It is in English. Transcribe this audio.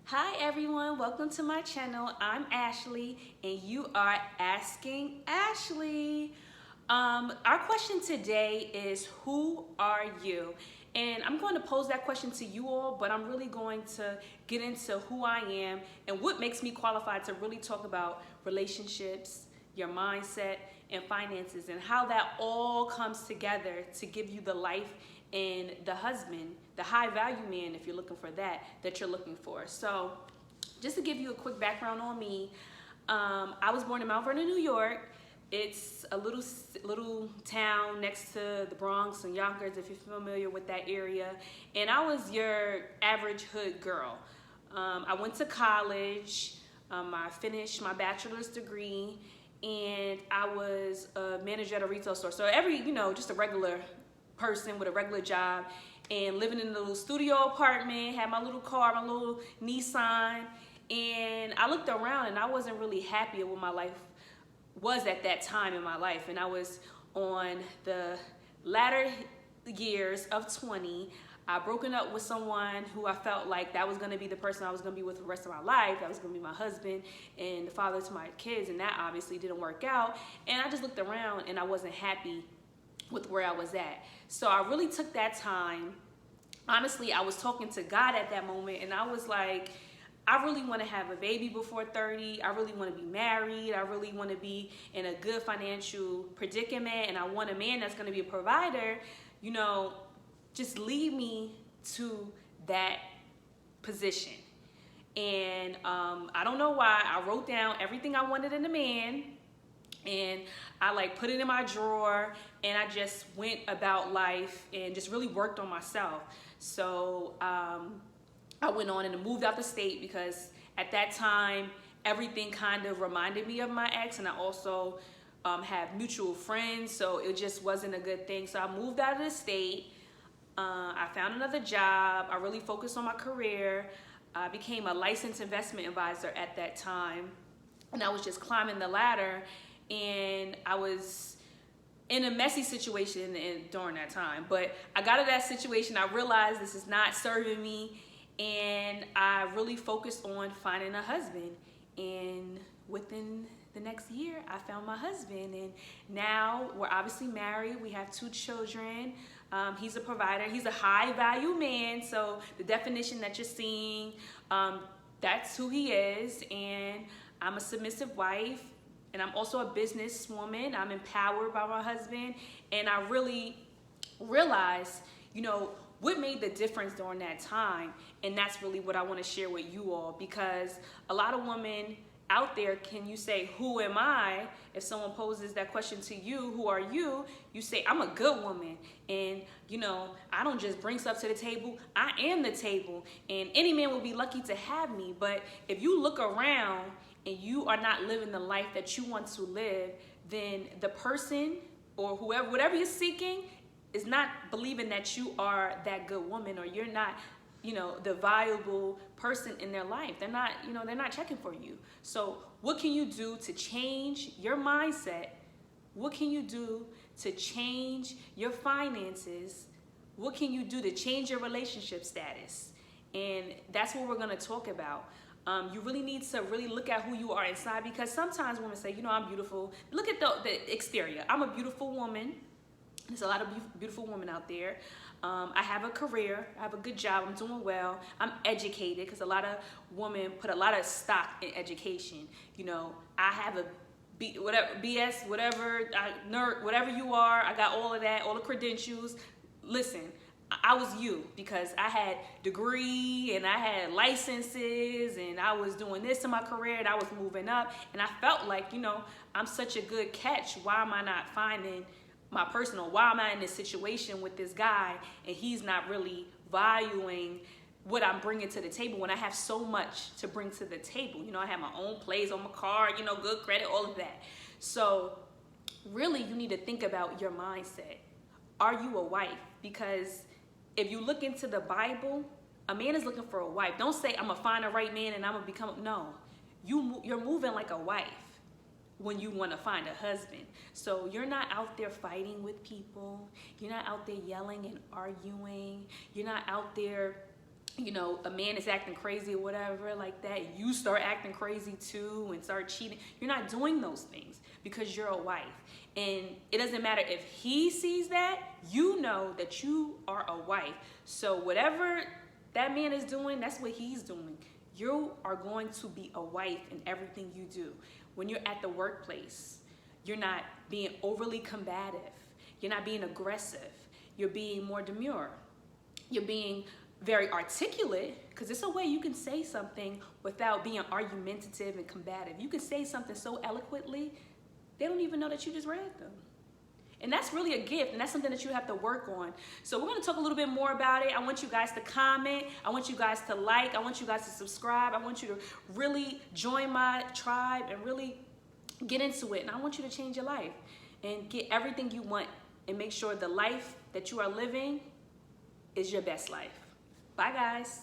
Hi everyone, welcome to my channel. I'm Ashley and you are Asking Ashley. Our question today is, who are you? And I'm going to pose that question to you all, but I'm really going to get into who I am and what makes me qualified to really talk about relationships, your mindset, and finances, and how that all comes together to give you the life and the husband, the high value man, if you're looking for that you're looking for. So just to give you a quick background on me, I was born in Mount Vernon, New York. It's a little town next to the Bronx and Yonkers, if you're familiar with that area. And I was your average hood girl. I went to college. I finished my bachelor's degree, and I was a manager at a retail store. So just a regular person with a regular job, and living in a little studio apartment, had my little car, my little Nissan. And I looked around and I wasn't really happy with my life was at that time in my life. And I was on the latter years of 20. I broken up with someone who I felt like that was gonna be the person I was gonna be with for the rest of my life. That was gonna be my husband and the father to my kids, and that obviously didn't work out. And I just looked around and I wasn't happy with where I was at. So I really took that time. Honestly, I was talking to God at that moment, and I was like, I really want to have a baby before 30. I really want to be married. I really want to be in a good financial predicament, and I want a man that's going to be a provider. Just lead me to that position. And I don't know why, I wrote down everything I wanted in a man, and I put it in my drawer, and I just went about life and just really worked on myself. So I went on and moved out the state, because at that time everything kind of reminded me of my ex, and I also have mutual friends, so it just wasn't a good thing. So I moved out of the state. I found another job. I really focused on my career. I became a licensed investment advisor at that time, and I was just climbing the ladder. And I was in a messy situation during that time. But I got out of that situation. I realized this is not serving me. And I really focused on finding a husband. And within the next year, I found my husband. And now we're obviously married. We have 2 children. He's a provider. He's a high value man. So the definition that you're seeing, that's who he is. And I'm a submissive wife. And I'm also a businesswoman. I'm empowered by my husband. And I really realized, what made the difference during that time. And that's really what I want to share with you all. Because a lot of women out there, can you say, who am I? If someone poses that question to you, who are you? You say, I'm a good woman. And, I don't just bring stuff to the table. I am the table. And any man will be lucky to have me. But if you look around and you are not living the life that you want to live, then the person or whatever you're seeking is not believing that you are that good woman, or you're not, the valuable person in their life. They're not checking for you. So what can you do to change your mindset? What can you do to change your finances? What can you do to change your relationship status? And that's what we're going to talk about. You really need to really look at who you are inside, because sometimes women say, I'm beautiful. Look at the exterior. I'm a beautiful woman. There's a lot of beautiful women out there. I have a career. I have a good job. I'm doing well. I'm educated, because a lot of women put a lot of stock in education. I have a BS, whatever, nerd, whatever you are. I got all of that, all the credentials. Listen, I was you, because I had degree and I had licenses, and I was doing this in my career, and I was moving up, and I felt like, I'm such a good catch. Why am I not finding my person? Or why am I in this situation with this guy and he's not really valuing what I'm bringing to the table, when I have so much to bring to the table? I have my own place on my car, good credit, all of that. So really, you need to think about your mindset. Are you a wife? Because if you look into the Bible, a man is looking for a wife. Don't say, I'm gonna find a right man and I'm gonna become, no. You're moving like a wife when you want to find a husband. So you're not out there fighting with people. You're not out there yelling and arguing. You're not out there you know, a man is acting crazy or whatever like that, you start acting crazy too and start cheating. You're not doing those things because you're a wife. And it doesn't matter if he sees that, you know that you are a wife. So whatever that man is doing, that's what he's doing. You are going to be a wife in everything you do. When you're at the workplace, you're not being overly combative. You're not being aggressive. You're being more demure. You're being very articulate, because it's a way you can say something without being argumentative and combative. You can say something so eloquently, they don't even know that you just read them. And that's really a gift, and that's something that you have to work on. So we're going to talk a little bit more about it. I want you guys to comment. I want you guys to like. I want you guys to subscribe. I want you to really join my tribe and really get into it. And I want you to change your life and get everything you want and make sure the life that you are living is your best life. Bye, guys.